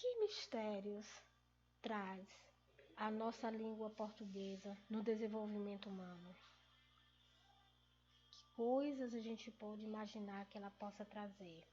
Que mistérios traz a nossa língua portuguesa no desenvolvimento humano? Que coisas a gente pode imaginar que ela possa trazer?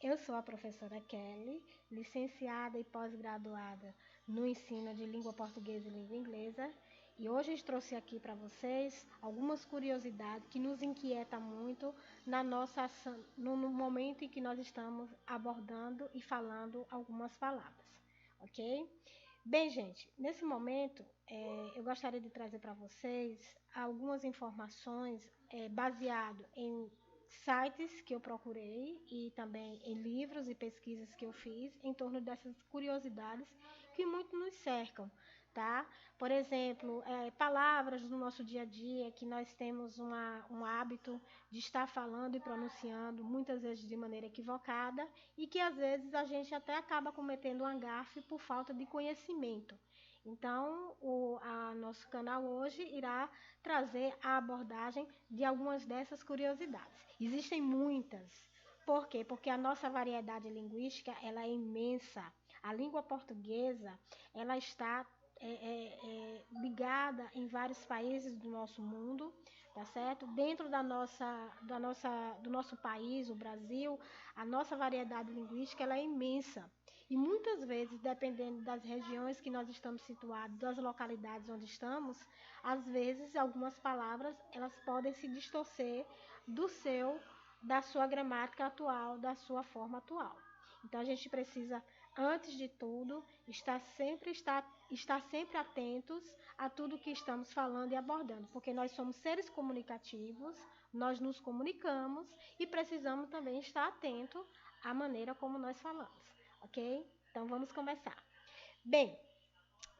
Eu sou a professora Kelly, licenciada e pós-graduada no ensino de língua portuguesa e língua inglesa, e hoje eu trouxe aqui para vocês algumas curiosidades que nos inquietam muito na nossa ação, no momento em que nós estamos abordando e falando algumas palavras, ok? Bem, gente, nesse momento eu gostaria de trazer para vocês algumas informações baseado em sites que eu procurei e também em livros e pesquisas que eu fiz em torno dessas curiosidades que muito nos cercam, tá? Por exemplo, palavras do nosso dia a dia que nós temos um hábito de estar falando e pronunciando muitas vezes de maneira equivocada e que às vezes a gente até acaba cometendo um gafe por falta de conhecimento. Então, nosso canal hoje irá trazer a abordagem de algumas dessas curiosidades. Existem muitas. Por quê? Porque a nossa variedade linguística ela é imensa. A língua portuguesa ela está ligada em vários países do nosso mundo, tá certo? Dentro do nosso país, o Brasil, a nossa variedade linguística ela é imensa. E muitas vezes, dependendo das regiões que nós estamos situados, das localidades onde estamos, às vezes algumas palavras elas podem se distorcer do da sua gramática atual, da sua forma atual. Então a gente precisa, antes de tudo, estar sempre atentos a tudo que estamos falando e abordando, porque nós somos seres comunicativos, nós nos comunicamos e precisamos também estar atento à maneira como nós falamos, ok? Então vamos começar. Bem,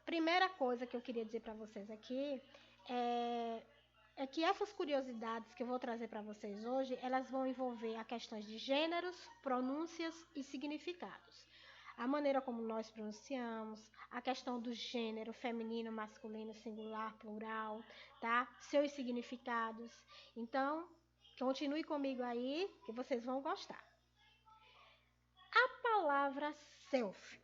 primeira coisa que eu queria dizer para vocês aqui é que essas curiosidades que eu vou trazer para vocês hoje, elas vão envolver a questões de gêneros, pronúncias e significados. A maneira como nós pronunciamos, a questão do gênero feminino, masculino, singular, plural, tá? Seus significados. Então, continue comigo aí que vocês vão gostar. A palavra selfie.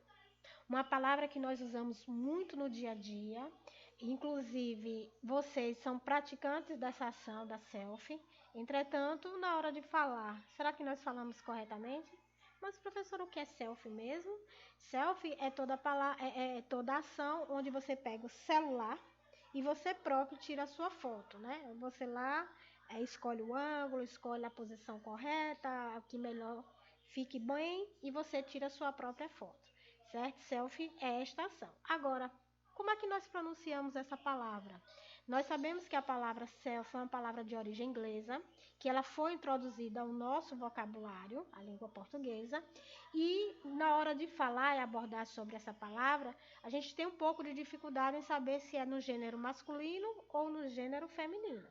Uma palavra que nós usamos muito no dia a dia, inclusive vocês são praticantes dessa ação da selfie. Entretanto, na hora de falar, será que nós falamos corretamente? Mas, professor, o que é selfie mesmo? Selfie é toda ação onde você pega o celular e você próprio tira a sua foto, né? Você lá escolhe o ângulo, escolhe a posição correta, a que melhor fique bem e você tira a sua própria foto. Certo? Selfie é esta ação. Agora, como é que nós pronunciamos essa palavra? Nós sabemos que a palavra selfie é uma palavra de origem inglesa, que ela foi introduzida ao nosso vocabulário, a língua portuguesa, e na hora de falar e abordar sobre essa palavra, a gente tem um pouco de dificuldade em saber se é no gênero masculino ou no gênero feminino,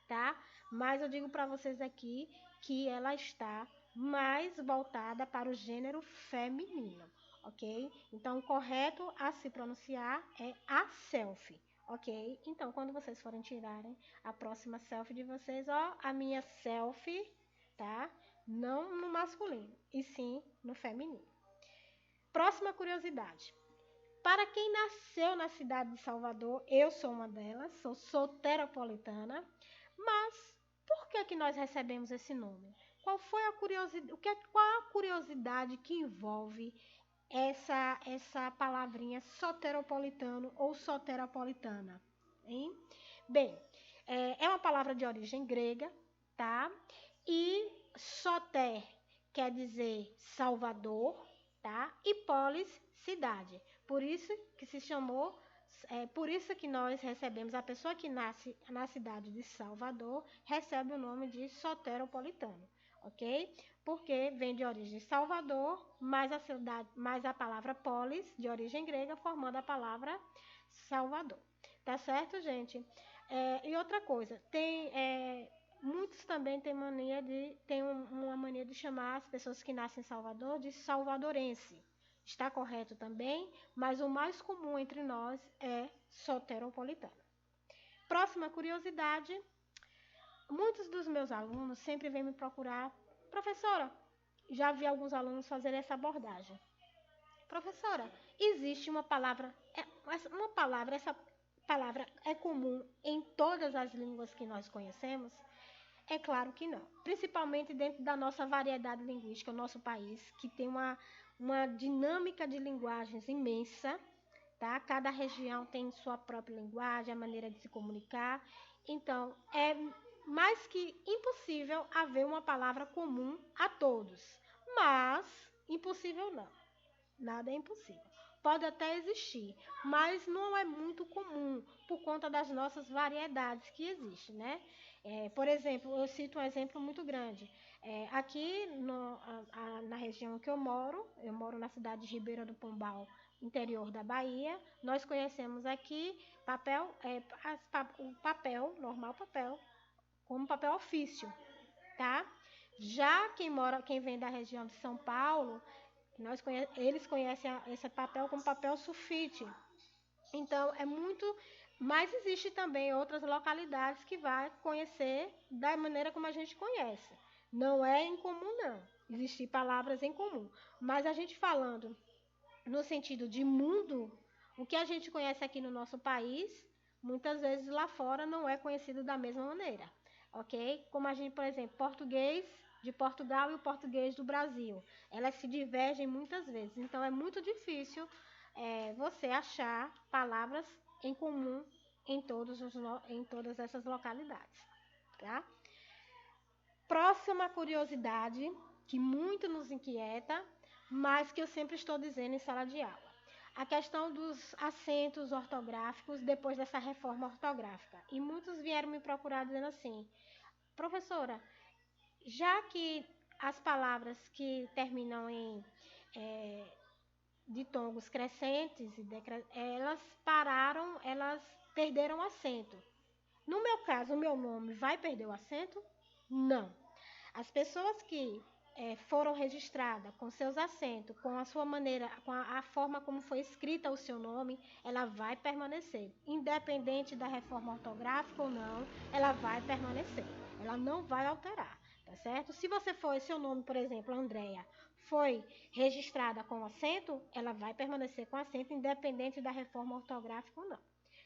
tá? Mas eu digo para vocês aqui que ela está mais voltada para o gênero feminino. Ok? Então, o correto a se pronunciar é a selfie, ok? Então, quando vocês forem tirarem a próxima selfie de vocês, ó, a minha selfie, tá? Não no masculino, e sim no feminino. Próxima curiosidade. Para quem nasceu na cidade de Salvador, eu sou uma delas, sou soteropolitana, mas por que nós recebemos esse nome? Qual foi a curiosidade, qual a curiosidade que envolve essa palavrinha soteropolitano ou soteropolitana, hein? Bem, é uma palavra de origem grega, tá? E soter quer dizer Salvador, tá? E polis, cidade. Por isso que se chamou, por isso que nós recebemos, a pessoa que nasce na cidade de Salvador recebe o nome de soteropolitano, ok? Porque vem de origem Salvador, mais a palavra polis, de origem grega, formando a palavra Salvador. Tá certo, gente? E outra coisa, muitos também têm uma mania de chamar as pessoas que nascem em Salvador de salvadorense. Está correto também, mas o mais comum entre nós é soteropolitano. Próxima curiosidade, muitos dos meus alunos sempre vêm me procurar, professora, já vi alguns alunos fazerem essa abordagem. Professora, existe uma palavra, essa palavra é comum em todas as línguas que nós conhecemos? É claro que não. Principalmente dentro da nossa variedade linguística, o nosso país, que tem uma dinâmica de linguagens imensa, tá? Cada região tem sua própria linguagem, a maneira de se comunicar. Então, é mais que impossível haver uma palavra comum a todos. Mas, impossível não. Nada é impossível. Pode até existir, mas não é muito comum por conta das nossas variedades que existem, né? Por exemplo, eu cito um exemplo muito grande. Aqui na região que eu moro na cidade de Ribeira do Pombal, interior da Bahia. Nós conhecemos aqui papel, o papel, normal papel, como papel ofício, tá? Já quem vem da região de São Paulo, eles conhecem esse papel como papel sulfite. Então, é muito. Mas existe também outras localidades que vai conhecer da maneira como a gente conhece. Não é incomum, não. Existem palavras em comum. Mas a gente falando no sentido de mundo, o que a gente conhece aqui no nosso país, muitas vezes lá fora não é conhecido da mesma maneira, ok? Como a gente, por exemplo, português de Portugal e o português do Brasil, elas se divergem muitas vezes, então é muito difícil você achar palavras em comum em todas essas localidades, tá? Próxima curiosidade que muito nos inquieta, mas que eu sempre estou dizendo em sala de aula. A questão dos acentos ortográficos depois dessa reforma ortográfica. E muitos vieram me procurar dizendo assim: professora, já que as palavras que terminam em ditongos crescentes, elas pararam, elas perderam acento. No meu caso, o meu nome vai perder o acento? Não. As pessoas que foram registradas com seus acentos, com a sua maneira, com a forma como foi escrita o seu nome, ela vai permanecer. Independente da reforma ortográfica ou não, ela vai permanecer. Ela não vai alterar, tá certo? Se você for, seu nome, por exemplo, Andréia, foi registrada com acento, ela vai permanecer com acento, independente da reforma ortográfica ou não.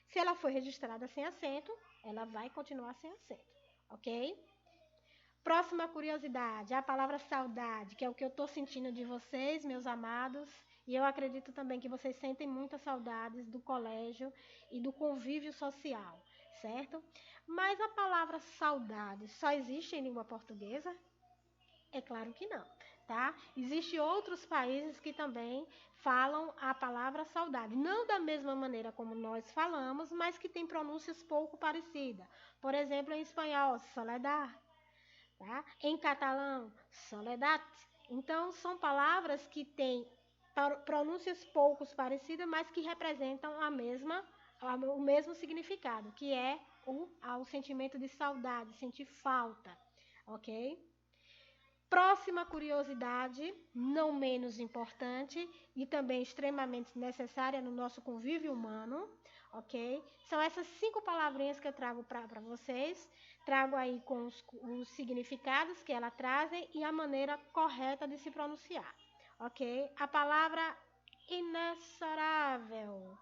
Se ela foi registrada sem acento, ela vai continuar sem acento, ok? Próxima curiosidade, a palavra saudade, que é o que eu estou sentindo de vocês, meus amados, e eu acredito também que vocês sentem muitas saudades do colégio e do convívio social, certo? Mas a palavra saudade só existe em língua portuguesa? É claro que não, tá? Existem outros países que também falam a palavra saudade, não da mesma maneira como nós falamos, mas que tem pronúncias pouco parecidas. Por exemplo, em espanhol, soledad, tá? Em catalão, soledad. Então, são palavras que têm pronúncias poucos parecidas, mas que representam o mesmo significado, que é o sentimento de saudade, sentir falta, ok? Próxima curiosidade, não menos importante e também extremamente necessária no nosso convívio humano, ok? São essas 5 palavrinhas que eu trago para vocês. Trago aí com os significados que ela trazem e a maneira correta de se pronunciar, ok? A palavra inexorável.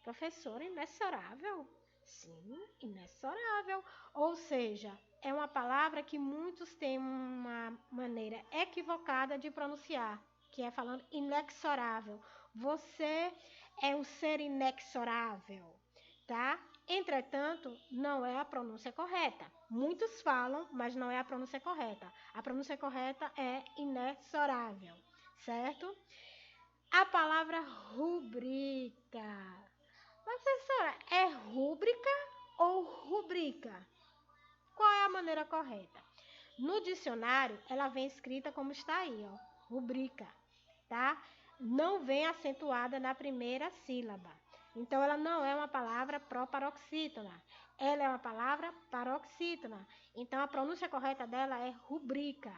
Professora, inexorável? Sim, inexorável. Ou seja, é uma palavra que muitos têm uma maneira equivocada de pronunciar, que é falando inexorável. Você é um ser inexorável, tá? Entretanto, não é a pronúncia correta. Muitos falam, mas não é a pronúncia correta. A pronúncia correta é inexorável, certo? A palavra rubrica. Professora, é rúbrica ou rubrica? Qual é a maneira correta? No dicionário, ela vem escrita como está aí, ó, rubrica, tá? Não vem acentuada na primeira sílaba. Então, ela não é uma palavra proparoxítona. Ela é uma palavra paroxítona. Então, a pronúncia correta dela é rubrica,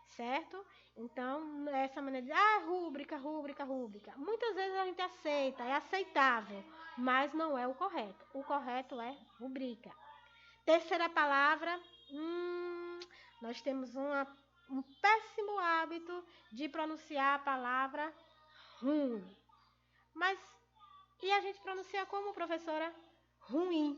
certo? Então, essa maneira de rúbrica, rúbrica, rúbrica. Muitas vezes a gente aceita, é aceitável, mas não é o correto. O correto é rubrica. Terceira palavra, nós temos um péssimo hábito de pronunciar a palavra ruim. Mas, e a gente pronuncia como, professora? Ruim.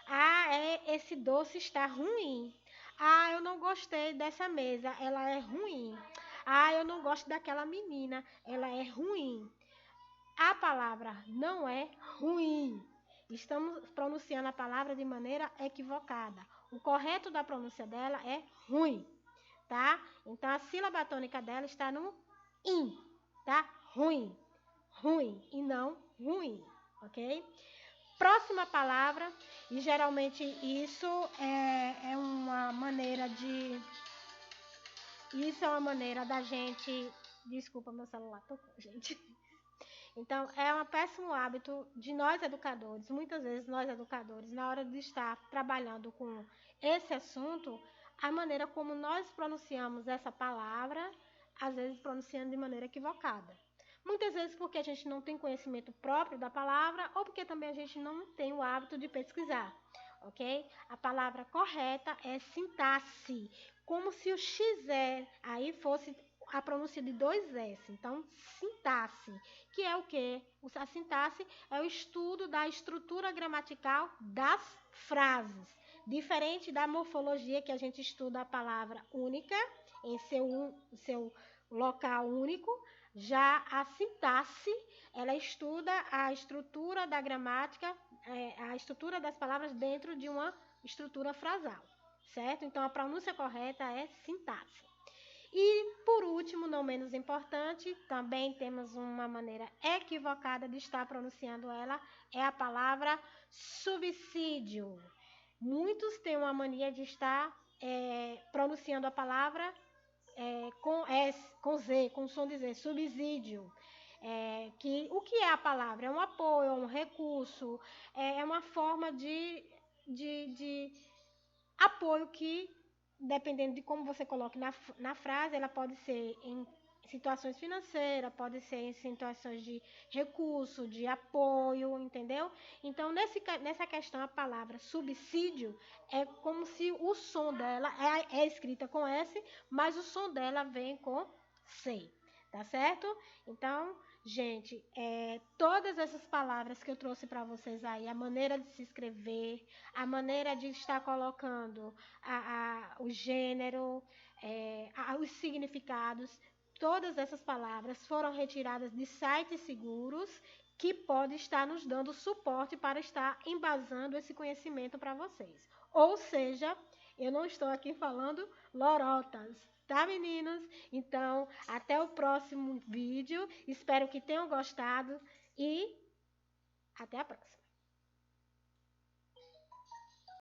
Ah, esse doce está ruim. Ah, eu não gostei dessa mesa, ela é ruim. Ah, eu não gosto daquela menina, ela é ruim. A palavra não é ruim. Estamos pronunciando a palavra de maneira equivocada. O correto da pronúncia dela é ruim, tá? Então a sílaba tônica dela está no in, tá? Ruim, ruim e não ruim, ok? Próxima palavra, e geralmente isso é uma maneira de. Isso é uma maneira da gente. Desculpa, meu celular tocou, gente. Então, é um péssimo hábito de nós educadores, muitas vezes nós educadores, na hora de estar trabalhando com esse assunto, a maneira como nós pronunciamos essa palavra, às vezes pronunciando de maneira equivocada. Muitas vezes porque a gente não tem conhecimento próprio da palavra ou porque também a gente não tem o hábito de pesquisar, ok? A palavra correta é sintaxe, como se o XE aí fosse a pronúncia de dois S. Então, sintaxe, que é o quê? A sintaxe é o estudo da estrutura gramatical das frases. Diferente da morfologia, que a gente estuda a palavra única em seu local único, já a sintaxe, ela estuda a estrutura da gramática, a estrutura das palavras dentro de uma estrutura frasal, certo? Então, a pronúncia correta é sintaxe. E, por último, não menos importante, também temos uma maneira equivocada de estar pronunciando ela, é a palavra subsídio. Muitos têm uma mania de estar pronunciando a palavra com S, com Z, com som de Z, subsídio. O que é a palavra? É um apoio, é um recurso, é uma forma de apoio que, dependendo de como você coloque na frase, ela pode ser em situações financeiras, pode ser em situações de recurso, de apoio, entendeu? Então, nessa questão, a palavra subsídio é como se o som dela é escrita com S, mas o som dela vem com C, tá certo? Então, gente, todas essas palavras que eu trouxe para vocês aí, a maneira de se escrever, a maneira de estar colocando o gênero, os significados, todas essas palavras foram retiradas de sites seguros que podem estar nos dando suporte para estar embasando esse conhecimento para vocês. Ou seja, eu não estou aqui falando lorotas, tá, meninos? Então, até o próximo vídeo. Espero que tenham gostado e até a próxima.